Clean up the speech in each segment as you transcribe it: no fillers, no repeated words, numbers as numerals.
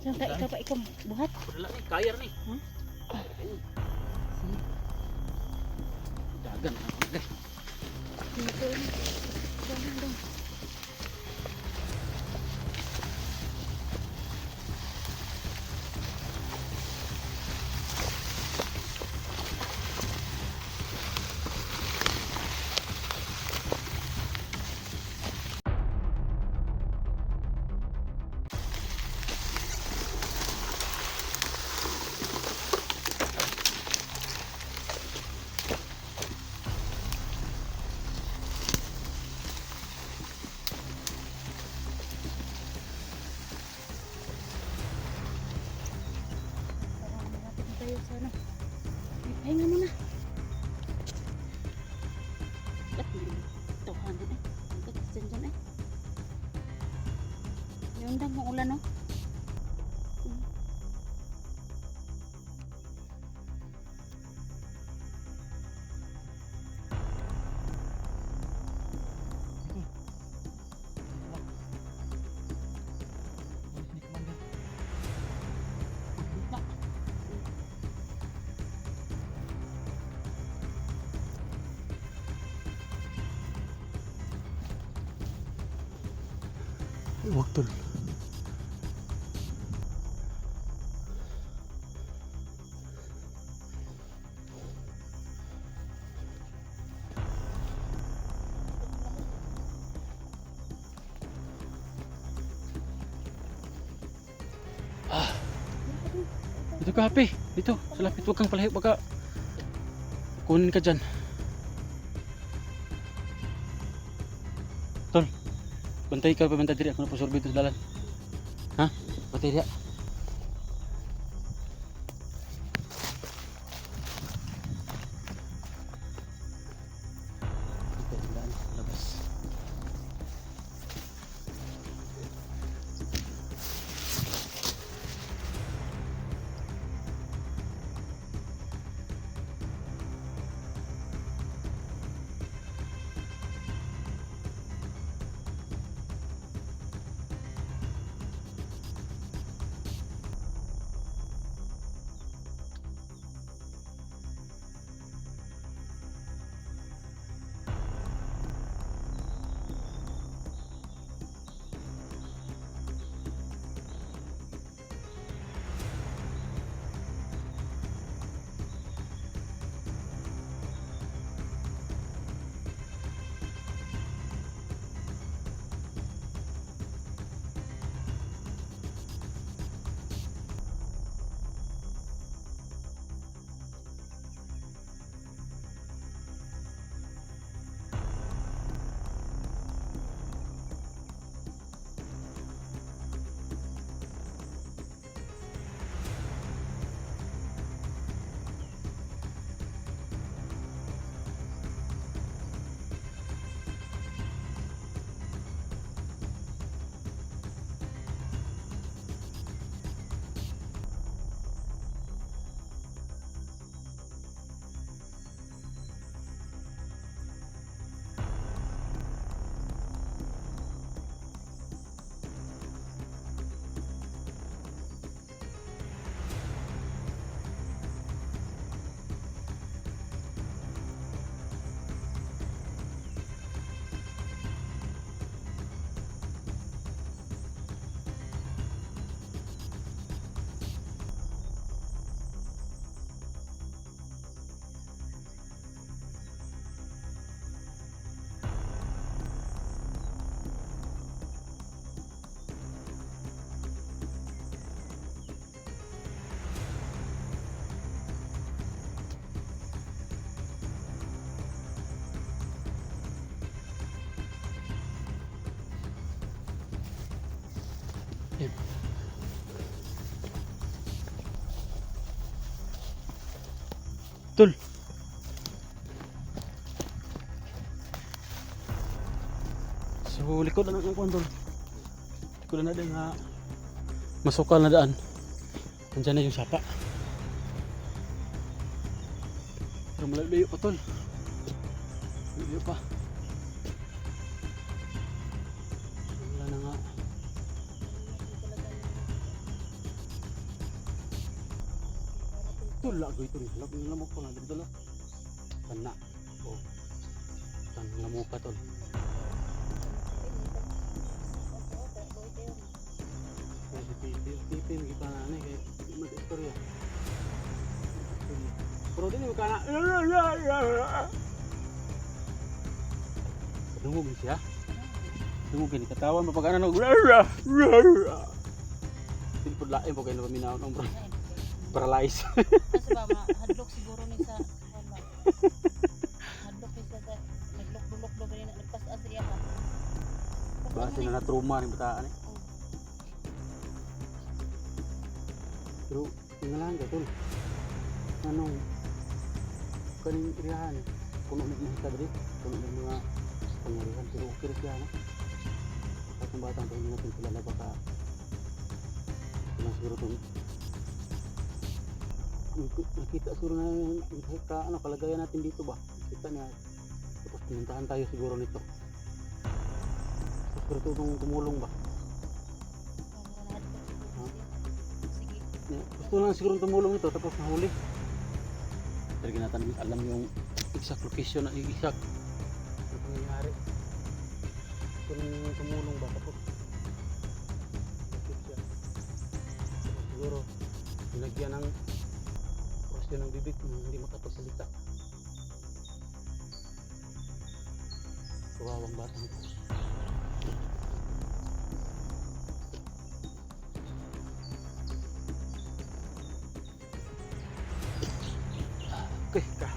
Saan tayo? Ikaw pa, ikaw buhat? Wala ni, kaya ni. Huh? Dagan. Dito na. Dong. Tayo sana. Pahinga muna. Ba't may tawanan eh? Ba't dyan eh? Yung dang maulan no? Huwag tol. Dito ka, Happy. Dito, sa lapit. Huwag kang palahi. Baka kunin ka dyan. Tol, bantay ka, bantay diri. Ako na po sorbito sa dalan. Ha? Bantay diri. Labas. Yan. Tol. So likod na ng kuan tol. Likod na din nga masukal na daan. Nandiyan na yung sapa. Pero malayo pa tol. Malayo pa. Wala na. Tol, lagoy tol. Halap ng lamok ko na dito tol. Kana. Oh. Tan lamok ka tol. Kasi pipin kita na ano kay mag-istorya. Pero din yung kana. Kadungog siya. Dungog ni katawan mapag ano. Silpod lain po kayo na paminaw ng paralyze. Kasi ba mahadlok siguro ni sa wala. Hadlok ni sa naglok-lok rin nagpas-as siya ka. Base na na-trauma ni bataan eh. Pero tinggalan ka tol. Anong kaning irihan kuno nagmahita diri kuno ng mga pangyarihan pero okay siya no. Katong batang tayo natin kilala baka ilang siguro itong nakita siguro na ka, ano, kalagayan natin dito ba kita niya tapos pinuntahan tayo siguro nito tapos siguro itong tumulong ba gusto lang siguro tumulong ito tapos nahuli talaga natin alam yung exact location na exact ano pangyayari gusto lang tumulong ba tapos siguro nilagyan ng prosyo ng bibig hindi makapagsalita kawawang batang ko okay ka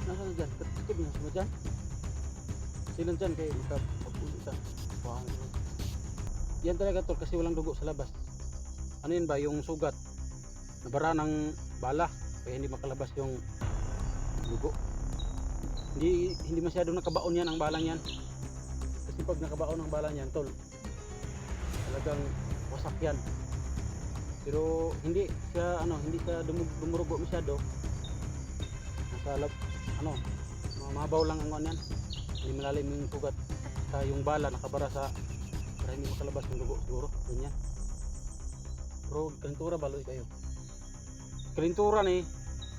nasa na dyan katikod na sama dyan silang dyan kayo makapag-ulita yan talaga tol kasi walang dugo sa labas ano yun ba yung sugat nabara ng bala kaya hindi makalabas yung dugo hindi masyadong nakabaon yan ang balang yan kasi pag nakabaon ang balang yan tol talagang wasak yan pero hindi siya dumurugo masyado nasa ano mabaw lang ang yan hindi malalim yung sugat sa yung bala nakabara sa para hindi makalabas yung dugo siguro ganyan pero kalintura baloy kayo kalintura ni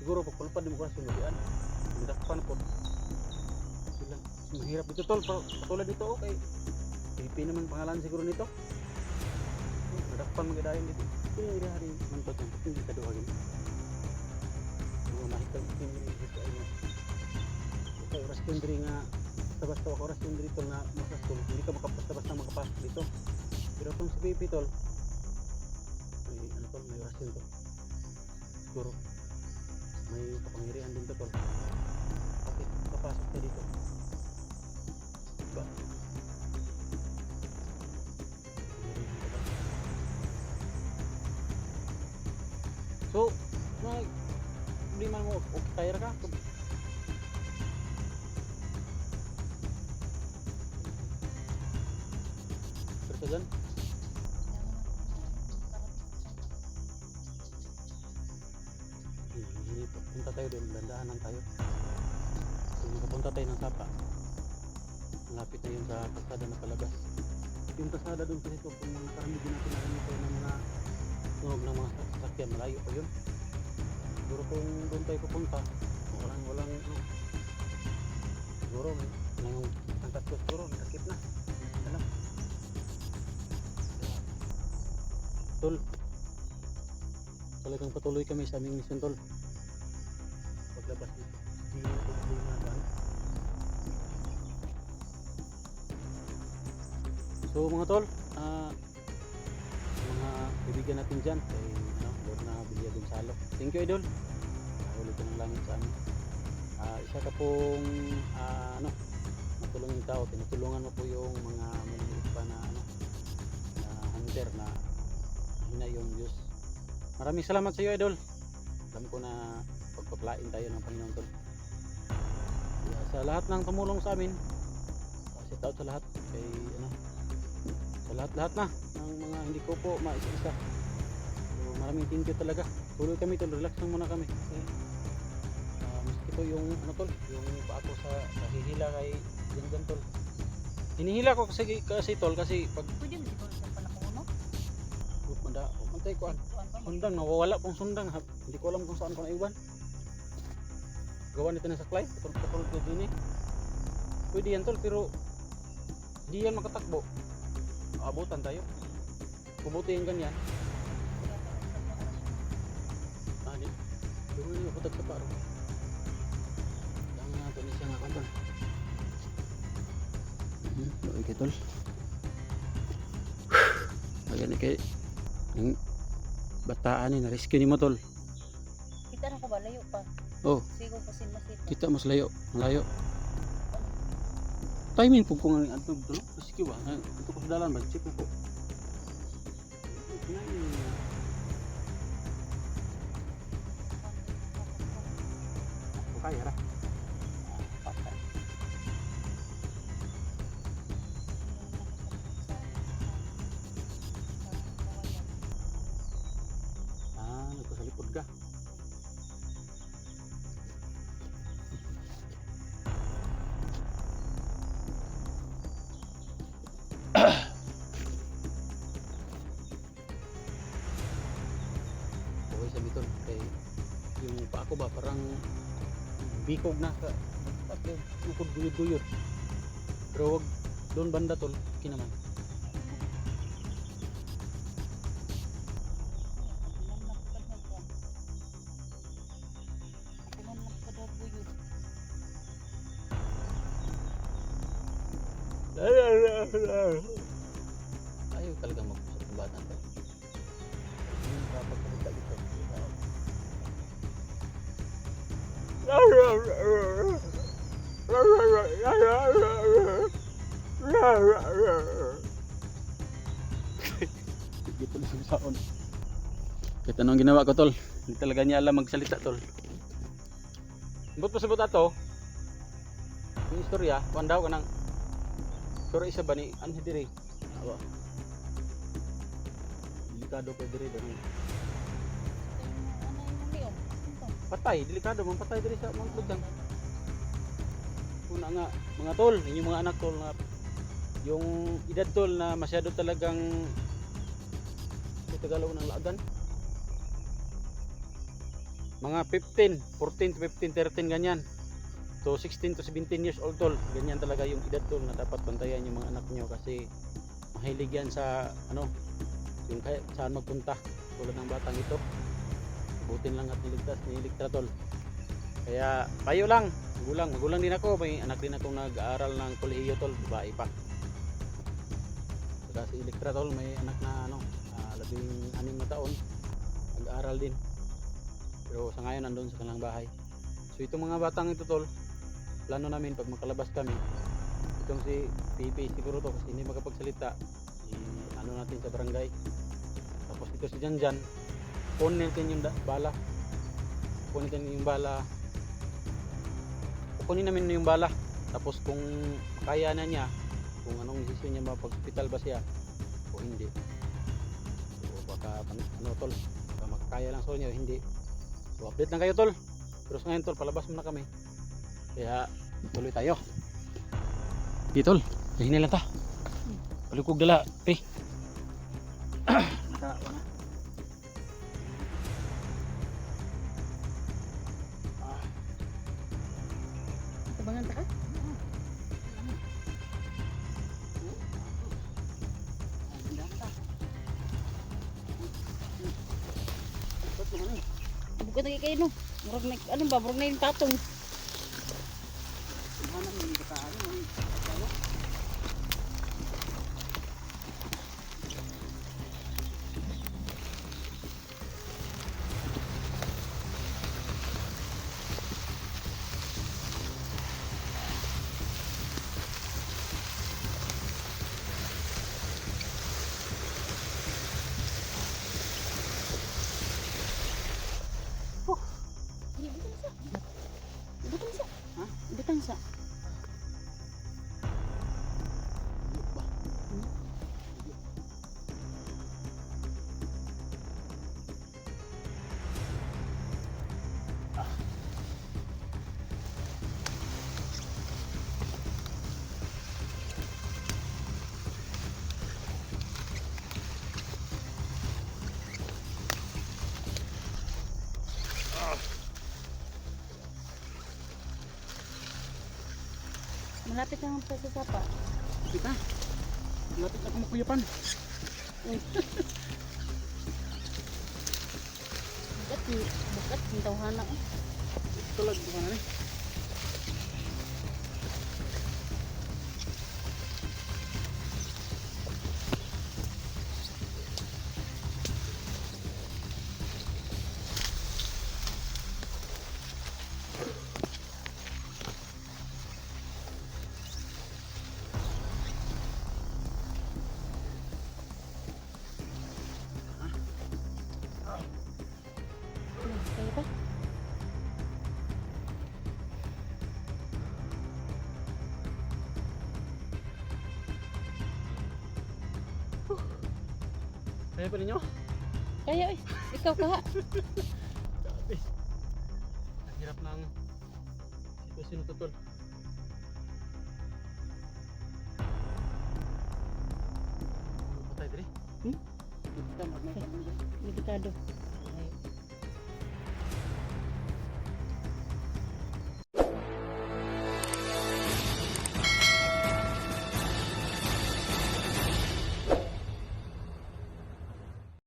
siguro pagpalupad mo kasi lubian midakpan po sila mahirap dito tol patulad dito okay pipi naman pangalan siguro nito midakpan magadayon dito hindi hari mantot ang hindi ka doon mga mahikal dito ay oras kundri nga basta ako oras yung dito na makastol hindi ka basta makapasok dito pero kung si baby tol may ano tol may oras yun tol siguro may kapangyarihan din to tol bakit papasok ka dito diba so hindi man mo okay tire ka dyan punta tayo doon landaanan tayo kung makapunta tayo ng Sapa malapit na yun sa kalsada na palabas yung kalsada doon kasi ito kung nakarami din natin narinig tayo ng mga tunog ng mga sasakyan malayo pa yun siguro kung doon tayo pupunta walang ano siguro na yung angkat ko siguro nakakip na alam tol talagang patuloy kami sa aming mission tol paglabas dito hindi na tuloy na daan so mga tol mga bibigyan natin dyan kay Lord na Bilya Gonzalo thank you idol ulit ng langit sa amin isa ka pong matulungin tao tinutulungan mo po yung mga maliliit pa na na hunter na hina yung Diyos. Maraming salamat sa iyo idol. Alam ko na pagpaplain tayo ng Panginoon tol. Sa lahat ng tumulong sa amin, shout out sa lahat kay sa lahat na ng mga hindi ko po maisa-isa. So, maraming thank you talaga. Tuloy kami tol, relax lang muna kami. Okay. Maski po yung yung pa ako sa hihila kay Janjan tol. Hinihila ko kasi tol kasi pag pwede mo siguro sa tay kuan. Kuan pa mo. Sundang nawawala pong sundang. Hindi ko alam kung saan ko naiwan. Gawa nito ng saklay, patulog ko din eh. Pwede yan tol, pero di yan makatakbo. Abutan tayo. Pubuti yung ganyan. Di. Dumi na yung sa paro. Jangan natin siya nga kaban. Okay tol. Ayan ni kay ang bataan ni na-rescue ni mo tol. Kita na ko ba layo pa. Oh, Sigo kasi masip. kita mas layo, malayo. Timing po kung ang tol, rescue ba? Ito ko sa dalan ba? Check na po. Okay, ra. Patay. Nagpasalikod ka. Okay sabi tol, kay yung pa ako ba parang bikog na sa ukod guyod-guyod. Pero wag doon banda tol, okay naman. Ayaw talagang mag-usap ng bata to. Hindi nakapagsalita dito. Dito na sa saon. Kahit anong ginawa ko tol, hindi talaga niya alam magsalita tol. But pasabot ato, yung istorya, kuwan daw ka ng istorya isa ba ni Anhe Diri? Awa. Delikado kay Diri doon. Patay, delikado man patay diri sa Mount Lugdang. Una nga, mga tol, inyong mga anak tol na yung edad tol na masyado talagang Tagalog ng laagan. Mga 15, 14 to 15, 13 ganyan. So 16 to 17 years old tol, ganyan talaga yung edad tol na dapat bantayan yung mga anak nyo kasi mahilig yan sa ano, yung kaya saan magpunta tulad ng batang ito. Butin lang at niligtas tol. Kaya kayo lang, magulang din ako, may anak din akong nag-aaral ng kolehiyo tol, babae pa. Saka si Electra tol, may anak na ano, 16 na taon, nag-aaral din. Pero sa ngayon nandun sa kanilang bahay. So itong mga batang ito tol, plano namin pag makalabas kami, itong si Pipi siguro to kasi hindi makapagsalita, ano natin sa barangay. Tapos ito si Janjan, kunin natin yung bala. Kunin natin yung bala. Kunin namin yung bala. Tapos kung kaya na niya, kung anong desisyon niya mapag-hospital ba siya o hindi. So baka ano tol, baka makakaya lang sa inyo, hindi. So update lang kayo tol. Pero sa ngayon tol, palabas muna kami. Kaya tuloy tayo. Di tol, hihina lang ta. Palikog dala, pe. Tabangan ta ka? Bukan lagi kayo no. Murag na ano ba, murag na yung patong. Ibutang sa. Malapit na pa sa sapa. Lapit na. Lapit na kumukuyapan. Bukat yung tawhana. Ito lang ito na rin. Kaya ba? Kaya pa ninyo? Kaya eh. Ikaw kaha. Grabe. Ang hirap ng sitwasyon na tutol. Patay dali. Medikado.